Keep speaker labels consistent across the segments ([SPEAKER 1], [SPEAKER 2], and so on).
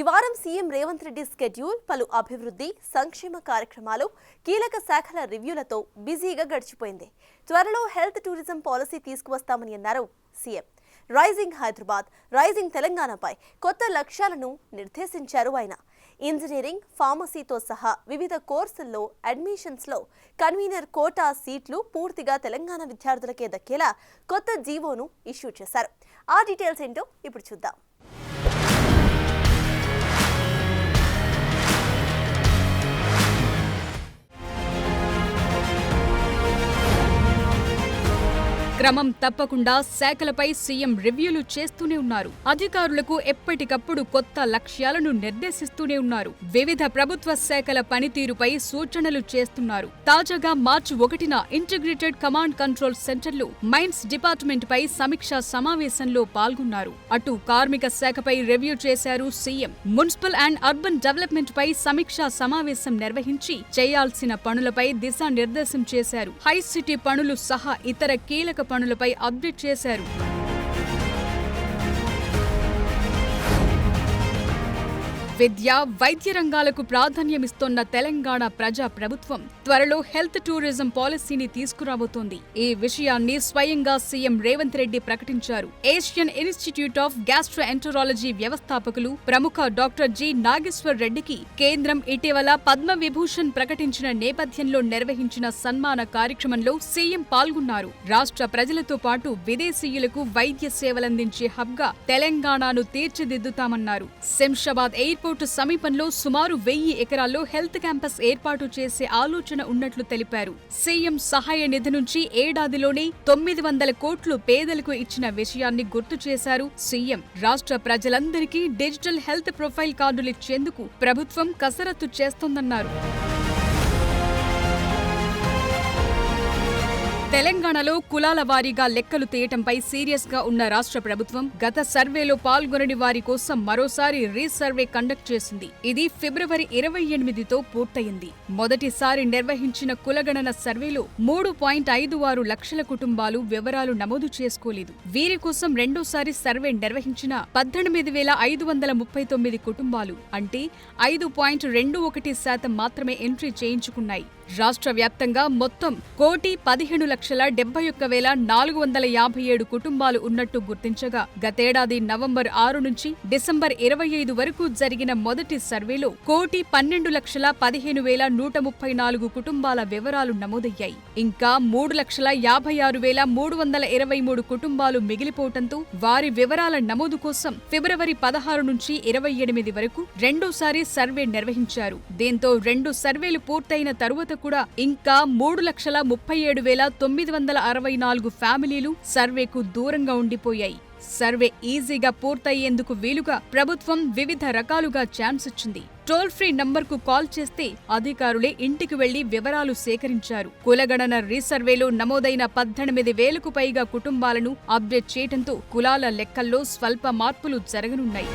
[SPEAKER 1] వారం CM Revanth Reddy schedule పలు అభివృద్ధి సంక్షేమ కార్యక్రమాలు కీలక శాఖల రివ్యూలతో బిజీగా గడిచిపోయింది. త్వరలో హెల్త్ టూరిజం పాలసీ తీసుకువస్తామని అన్నారు సీఎం. రైజింగ్ హైదరాబాద్, రైజింగ్ తెలంగాణపై కొత్త లక్ష్యాలను నిర్దేశించారు ఆయన. ఇంజనీరింగ్, ఫార్మసీతో సహా వివిధ కోర్సుల్లో అడ్మిషన్స్లో కన్వీనర్ కోటా సీట్లు పూర్తిగా తెలంగాణ విద్యార్థులకే దక్కేలా కొత్త జీవోను ఇష్యూ చేశారు. ఆ డీటెయిల్స్ ఏంటో ఇప్పుడు చూద్దాం.
[SPEAKER 2] క్రమం తప్పకుండా శాఖలపై సీఎం రివ్యూలు చేస్తూనే ఉన్నారు. అధికారులకు ఎప్పటికప్పుడు కొత్త లక్ష్యాలను నిర్దేశిస్తూనే ఉన్నారు. వివిధ ప్రభుత్వ శాఖల పనితీరుపై సూచనలు చేస్తున్నారు. తాజాగా మార్చి 1న ఇంటిగ్రేటెడ్ కమాండ్ కంట్రోల్ సెంటర్లో మైన్స్ డిపార్ట్మెంట్ పై సమీక్షా సమావేశంలో పాల్గొన్నారు. అటు కార్మిక శాఖపై రివ్యూ చేశారు CM. Municipal and urban development పై సమీక్షా సమావేశం నిర్వహించి చేయాల్సిన పనులపై దిశానిర్దేశం చేశారు. హైసిటీ పనులు సహా ఇతర కీలక పనులపై అప్డేట్ చేశారు. విద్య, వైద్య రంగాలకు ప్రాధాన్యమిస్తోన్న తెలంగాణ ప్రజా ప్రభుత్వం త్వరలో హెల్త్ టూరిజం పాలసీని తీసుకురాబోతోంది. ఈ విషయాన్ని స్వయంగా సీఎం రేవంత్ రెడ్డి ప్రకటించారు. ఏషియన్ ఇన్స్టిట్యూట్ ఆఫ్ గ్యాస్ట్రోఎంటరాలజీ వ్యవస్థాపకులు ప్రముఖ డాక్టర్ జి నాగేశ్వర్ రెడ్డికి కేంద్రం ఇటీవల పద్మ విభూషణ్ ప్రకటించిన నేపథ్యంలో నిర్వహించిన సన్మాన కార్యక్రమంలో సీఎం పాల్గొన్నారు. రాష్ట్ర ప్రజలతో పాటు విదేశీయులకు వైద్య సేవలందించే హబ్గా తెలంగాణను తీర్చిదిద్దుతామన్నారు. శంషాబాద్ ఎయిర్పోర్ట్ సమీపంలో సుమారు 1000 ఎకరాల్లో హెల్త్ క్యాంపస్ ఏర్పాటు చేసే ఆలోచన ఉన్నట్లు తెలిపారు. సీఎం సహాయ నిధి నుంచి ఏడాదిలోనే 900 కోట్లు పేదలకు ఇచ్చిన విషయాన్ని గుర్తు చేశారు సీఎం. రాష్ట్ర ప్రజలందరికీ డిజిటల్ హెల్త్ ప్రొఫైల్ కార్డులిచ్చేందుకు ప్రభుత్వం కసరత్తు చేస్తోందన్నారు. తెలంగాణలో కులాల వారీగా లెక్కలు తీయటంపై సీరియస్ గా ఉన్న రాష్ట్ర ప్రభుత్వం గత సర్వేలో పాల్గొనని వారి కోసం మరోసారి రీసర్వే కండక్ట్ చేసింది. ఇది ఫిబ్రవరి 28తో పూర్తయింది. మొదటిసారి నిర్వహించిన కులగణన సర్వేలో 3.56 లక్షల కుటుంబాలు వివరాలు నమోదు చేసుకోలేదు. వీరి కోసం రెండోసారి సర్వే నిర్వహించిన 18,539 కుటుంబాలు అంటే 5.21% మాత్రమే ఎంట్రీ చేయించుకున్నాయి. రాష్ట్ర వ్యాప్తంగా మొత్తం 1,15,71,457 కుటుంబాలు ఉన్నట్టు గుర్తించగా గతేడాది నవంబర్ 6 నుంచి డిసెంబర్ 25 వరకు జరిగిన మొదటి సర్వేలో 1,12,15,134 కుటుంబాల వివరాలు నమోదయ్యాయి. ఇంకా 3,56,323 కుటుంబాలు మిగిలిపోవటంతో వారి వివరాల నమోదు కోసం ఫిబ్రవరి 16 నుంచి 28 వరకు రెండోసారి సర్వే నిర్వహించారు. దీంతో 2 సర్వేలు పూర్తయిన తరువాత కూడా ఇంకా 3,37,964 ఫ్యామిలీలు సర్వేకు దూరంగా ఉండిపోయాయి. సర్వే ఈజీగా పూర్తయ్యేందుకు వీలుగా ప్రభుత్వం వివిధ రకాలుగా ఛాన్స్ ఇచ్చింది. టోల్ ఫ్రీ నంబర్కు కాల్ చేస్తే అధికారులే ఇంటికి వెళ్లి వివరాలు సేకరించారు. కులగణన రీసర్వేలో నమోదైన 18,000కు పైగా కుటుంబాలను అప్డేట్ చేయడంతో కులాల లెక్కల్లో స్వల్ప మార్పులు జరగనున్నాయి.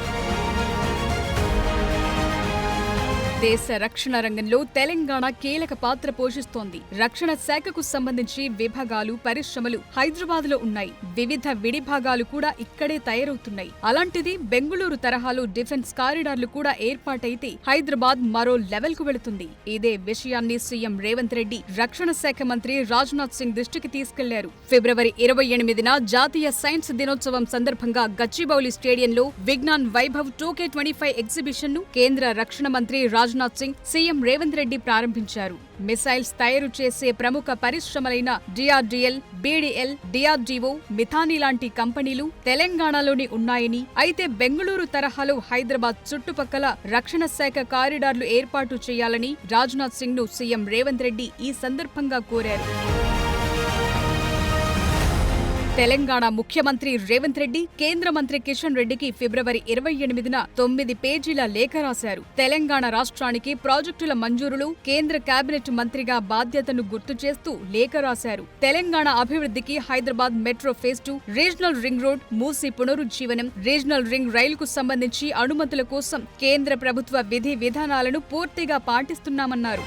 [SPEAKER 2] దేశ రక్షణ రంగంలో తెలంగాణ కీలక పాత్ర పోషిస్తోంది. రక్షణ శాఖకు సంబంధించి విభాగాలు, పరిశ్రమలు హైదరాబాద్లో ఉన్నాయి. వివిధ విడిభాగాలు కూడా ఇక్కడే తయారవుతున్నాయి. అలాంటిది బెంగుళూరు తరహాలో డిఫెన్స్ కారిడార్లు కూడా ఏర్పాటైతే హైదరాబాద్ మరో లెవెల్కు వెళుతుంది. ఇదే విషయాన్ని సీఎం రేవంత్ రెడ్డి రక్షణ శాఖ మంత్రి రాజ్నాథ్ సింగ్ దృష్టికి తీసుకెళ్లారు. ఫిబ్రవరి 28న జాతీయ సైన్స్ దినోత్సవం సందర్భంగా గచ్చిబౌలి స్టేడియంలో విజ్ఞాన్ వైభవ్ 2K25 ఎగ్జిబిషన్ ను కేంద్ర రక్షణ మంత్రి రాజ్నాథ్ సింగ్, సీఎం రేవంత్ రెడ్డి ప్రారంభించారు. మిసైల్స్ తయారు చేసే ప్రముఖ పరిశ్రమలైన DRDL, BDL, DRDO, మిథాని లాంటి కంపెనీలు తెలంగాణలోని ఉన్నాయని, అయితే బెంగుళూరు తరహాలో హైదరాబాద్ చుట్టుపక్కల రక్షణ శాఖ కారిడార్లు ఏర్పాటు చేయాలని రాజ్నాథ్ సింగ్ ను సీఎం రేవంత్ రెడ్డి ఈ సందర్భంగా కోరారు. తెలంగాణ ముఖ్యమంత్రి రేవంత్ రెడ్డి కేంద్ర మంత్రి కిషన్ రెడ్డికి ఫిబ్రవరి 28న 9 పేజీల లేఖ రాశారు. తెలంగాణ రాష్ట్రానికి ప్రాజెక్టుల మంజూరులో కేంద్ర కేబినెట్ మంత్రిగా బాధ్యతను గుర్తు చేస్తూ లేఖ రాశారు. తెలంగాణ అభివృద్ధికి Hyderabad metro phase 2, regional ring road, Musi పునరుజ్జీవనం, రీజనల్ రింగ్ రైలుకు సంబంధించి అనుమతుల కోసం కేంద్ర ప్రభుత్వ విధి విధానాలను పూర్తిగా పాటిస్తున్నామన్నారు.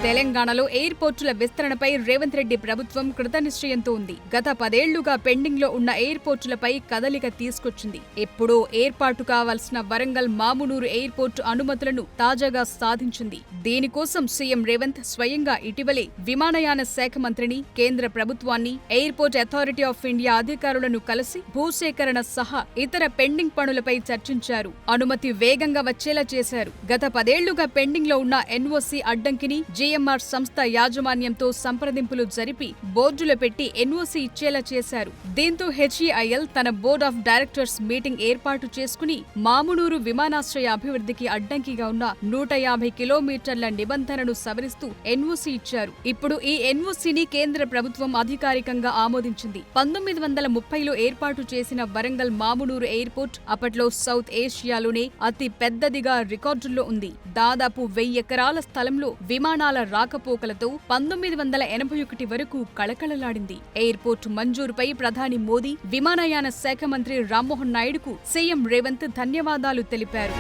[SPEAKER 2] తెలంగాణలో ఎయిర్పోర్టుల విస్తరణపై రేవంత్ రెడ్డి ప్రభుత్వం కృతనిశ్చయంతో ఉంది. గత 10 ఏళ్లుగా పెండింగ్ లో ఉన్న ఎయిర్పోర్టులపై కదలిక తీసుకొచ్చింది. ఎప్పుడో ఏర్పాటు కావాల్సిన వరంగల్ మామునూరు ఎయిర్పోర్టు అనుమతులను తాజాగా సాధించింది. దీనికోసం సీఎం రేవంత్ స్వయంగా ఇటీవలే విమానయాన శాఖ మంత్రిని, కేంద్ర ప్రభుత్వాన్ని, ఎయిర్పోర్ట్ అథారిటీ ఆఫ్ ఇండియా అధికారులను కలిసి భూసేకరణ సహా ఇతర పెండింగ్ పనులపై చర్చించారు. అనుమతి వేగంగా వచ్చేలా చేశారు. గత 10 ఏళ్లుగా పెండింగ్ లో ఉన్న ఎన్ఓసీ అడ్డంకిని జిఎంఆర్ సంస్థ యాజమాన్యంతో సంప్రదింపులు జరిపి బోర్డులో పెట్టి ఎన్ఓసీ ఇచ్చేలా చేశారు. దీంతో హెచ్ఈఐఎల్ తన బోర్డ్ ఆఫ్ డైరెక్టర్స్ మీటింగ్ ఏర్పాటు చేసుకుని మామునూరు విమానాశ్రయ అభివృద్ధికి అడ్డంకిగా ఉన్న 150 కిలోమీటర్ల నిబంధనను సవరిస్తూ ఎన్ఓసీ ఇచ్చారు. ఇప్పుడు ఈ ఎన్ఓసీని కేంద్ర ప్రభుత్వం అధికారికంగా ఆమోదించింది. 1930లో ఏర్పాటు చేసిన వరంగల్ మామునూరు ఎయిర్పోర్ట్ అప్పట్లో సౌత్ ఏషియాలోనే అతి పెద్దదిగా రికార్డుల్లో ఉంది. దాదాపు 1000 ఎకరాల స్థలంలో విమానాల రాకపోకలతో 1981 వరకు కళకళలాడింది. ఎయిర్పోర్టు మంజూరుపై ప్రధాని మోదీ, విమానయాన శాఖ మంత్రి రామ్మోహన్ నాయుడుకు సీఎం రేవంత్ ధన్యవాదాలు తెలిపారు.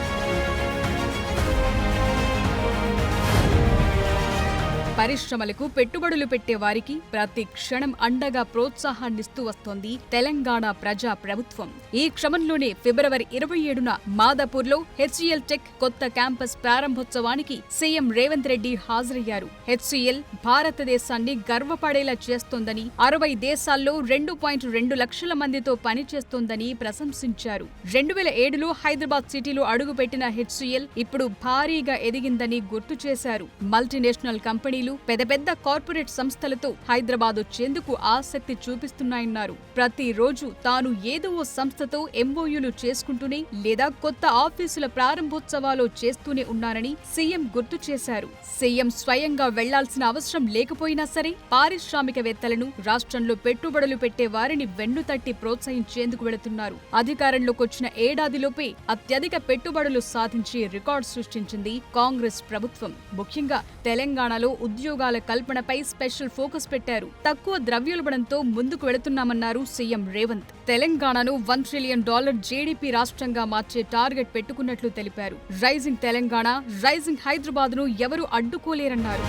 [SPEAKER 2] పరిశ్రమలకు పెట్టుబడులు పెట్టే వారికి ప్రతి క్షణం అండగా ప్రోత్సాహాన్నిస్తూ వస్తోంది తెలంగాణ ప్రజా ప్రభుత్వం. ఈ క్రమంలోనే ఫిబ్రవరి 27న మాదాపూర్లో హెచ్సిఎల్ టెక్ కొత్త క్యాంపస్ ప్రారంభోత్సవానికి సీఎం రేవంత్ రెడ్డి హాజరయ్యారు. హెచ్సిఎల్ భారతదేశాన్ని గర్వపడేలా చేస్తోందని, 60 దేశాల్లో 2.2 లక్షల మందితో పనిచేస్తోందని ప్రశంసించారు. 2007లో హైదరాబాద్ సిటీలో అడుగుపెట్టిన హెచ్సిఎల్ ఇప్పుడు భారీగా ఎదిగిందని గుర్తు చేశారు. మల్టీనేషనల్ కంపెనీలు, పెద్ద పెద్ద కార్పొరేట్ సంస్థలతో హైదరాబాద్ వచ్చేందుకు ఆసక్తి చూపిస్తున్నాయన్నారు. ప్రతిరోజు తాను ఏదో ఓ సంస్థతో ఎంఓయూలు చేసుకుంటూనే లేదా కొత్త ఆఫీసుల ప్రారంభోత్సవాలు చేస్తూనే ఉన్నారని సీఎం గుర్తు చేశారు. సీఎం స్వయంగా వెళ్లాల్సిన అవసరం లేకపోయినా సరే పారిశ్రామికవేత్తలను, రాష్ట్రంలో పెట్టుబడులు పెట్టే వారిని వెన్నుతట్టి ప్రోత్సహించేందుకు వెళుతున్నారు. అధికారంలోకొచ్చిన ఏడాదిలోపే అత్యధిక పెట్టుబడులు సాధించి రికార్డు సృష్టించింది కాంగ్రెస్ ప్రభుత్వం. ముఖ్యంగా తెలంగాణలో ఉద్యోగాల కల్పనపై స్పెషల్ ఫోకస్ పెట్టారు. తక్కువ ద్రవ్యోల్బణంతో ముందుకు వెళుతున్నామన్నారు సీఎం రేవంత్. తెలంగాణను $1 ట్రిలియన్ జీడీపీ రాష్ట్రంగా మార్చే టార్గెట్ పెట్టుకున్నట్లు తెలిపారు. రైజింగ్ తెలంగాణ, రైజింగ్ హైదరాబాద్ ను ఎవరూ అడ్డుకోలేరన్నారు.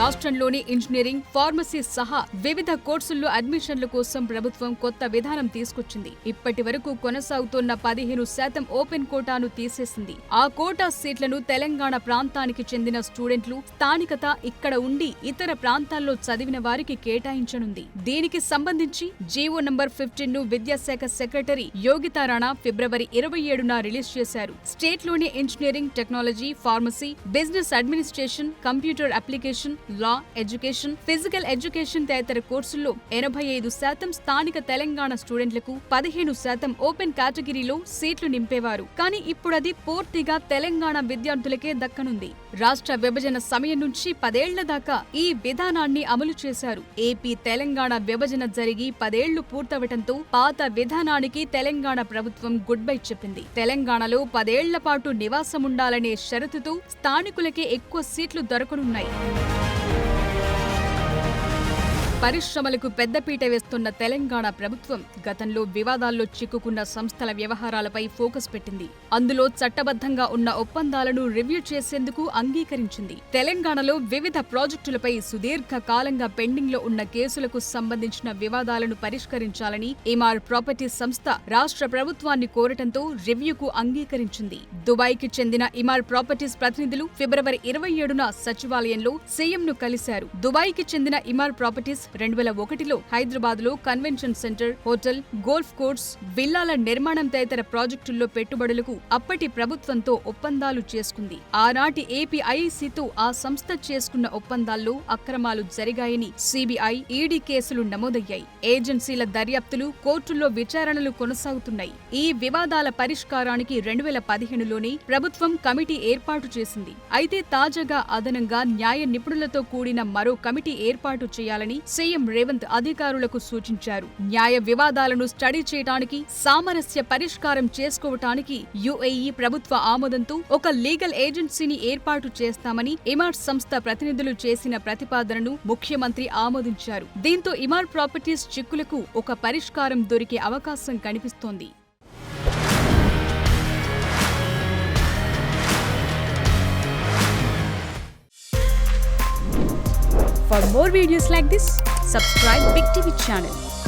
[SPEAKER 2] రాష్ట్రంలోని ఇంజనీరింగ్, ఫార్మసీ సహా వివిధ కోర్సుల్లో అడ్మిషన్ల కోసం ప్రభుత్వం కొత్త విధానం తీసుకొచ్చింది. ఇప్పటి వరకు కొనసాగుతున్న 15% ఓపెన్ కోటాను తీసేసింది. ఆ కోటా సీట్లను తెలంగాణ ప్రాంతానికి చెందిన స్టూడెంట్లు, స్థానికత ఇక్కడ ఉండి ఇతర ప్రాంతాల్లో చదివిన వారికి కేటాయించనుంది. దీనికి సంబంధించి జీవో నంబర్ 15ను విద్యాశాఖ సెక్రటరీ యోగితా రాణా ఫిబ్రవరి 27న రిలీజ్ చేశారు. స్టేట్లోని engineering, technology, pharmacy, business administration, computer application, law, education, physical education తదితర కోర్సుల్లో 85% స్థానిక తెలంగాణ స్టూడెంట్లకు, 15% ఓపెన్ కేటగిరీలో సీట్లు నింపేవారు. కానీ ఇప్పుడది పూర్తిగా తెలంగాణ విద్యార్థులకే దక్కనుంది. రాష్ట్ర విభజన సమయం నుంచి 10 ఏళ్ల దాకా ఈ విధానాన్ని అమలు చేశారు. ఏపీ తెలంగాణ విభజన జరిగి 10 ఏళ్లు పూర్తవటంతో పాత విధానానికి తెలంగాణ ప్రభుత్వం గుడ్ బై చెప్పింది. తెలంగాణలో 10 ఏళ్ల పాటు నివాసముండాలనే షరతుతో స్థానికులకే ఎక్కువ సీట్లు దొరకనున్నాయి. పరిశ్రమలకు పెద్దపీట వేస్తున్న తెలంగాణ ప్రభుత్వం గతంలో వివాదాల్లో చిక్కుకున్న సంస్థల వ్యవహారాలపై ఫోకస్ పెట్టింది. అందులో చట్టబద్ధంగా ఉన్న ఒప్పందాలను రివ్యూ చేసేందుకు అంగీకరించింది. తెలంగాణలో వివిధ ప్రాజెక్టులపై సుదీర్ఘ కాలంగా పెండింగ్ లో ఉన్న కేసులకు సంబంధించిన వివాదాలను పరిష్కరించాలని ఇమార్ ప్రాపర్టీస్ సంస్థ రాష్ట్ర ప్రభుత్వాన్ని కోరటంతో రివ్యూకు అంగీకరించింది. దుబాయ్కి చెందిన ఇమార్ ప్రాపర్టీస్ ప్రతినిధులు ఫిబ్రవరి 27న సచివాలయంలో సీఎంను కలిశారు. దుబాయ్కి చెందిన ఇమార్ ప్రాపర్టీస్ 2001లో హైదరాబాద్లో convention centre, hotel, golf course, విల్లాల నిర్మాణం తదితర ప్రాజెక్టుల్లో పెట్టుబడులకు అప్పటి ప్రభుత్వంతో ఒప్పందాలు చేసుకుంది. ఆనాటి ఏపీఐసీతో ఆ సంస్థ చేసుకున్న ఒప్పందాల్లో అక్రమాలు జరిగాయని సిబిఐ, ఈడీ కేసులు నమోదయ్యాయి. ఏజెన్సీల దర్యాప్తులు, కోర్టుల్లో విచారణలు కొనసాగుతున్నాయి. ఈ వివాదాల పరిష్కారానికి 2015లోనే ప్రభుత్వం కమిటీ ఏర్పాటు చేసింది. అయితే తాజాగా అదనంగా న్యాయ నిపుణులతో కూడిన మరో కమిటీ ఏర్పాటు చేయాలని సీఎం రేవంత్ అధికారులకు సూచించారు. న్యాయ వివాదాలను స్టడీ చేయడానికి, సామరస్య పరిష్కారం చేసుకోవటానికి యుఏఈ ప్రభుత్వ ఆమోదంతో ఒక లీగల్ ఏజెన్సీని ఏర్పాటు చేస్తామని ఇమార్ సంస్థ ప్రతినిధులు చేసిన ప్రతిపాదనను ముఖ్యమంత్రి ఆమోదించారు. దీంతో ఇమార్ ప్రాపర్టీస్ చిక్కులకు ఒక పరిష్కారం దొరికే అవకాశం కనిపిస్తోంది. For more videos like this, subscribe Big TV channel.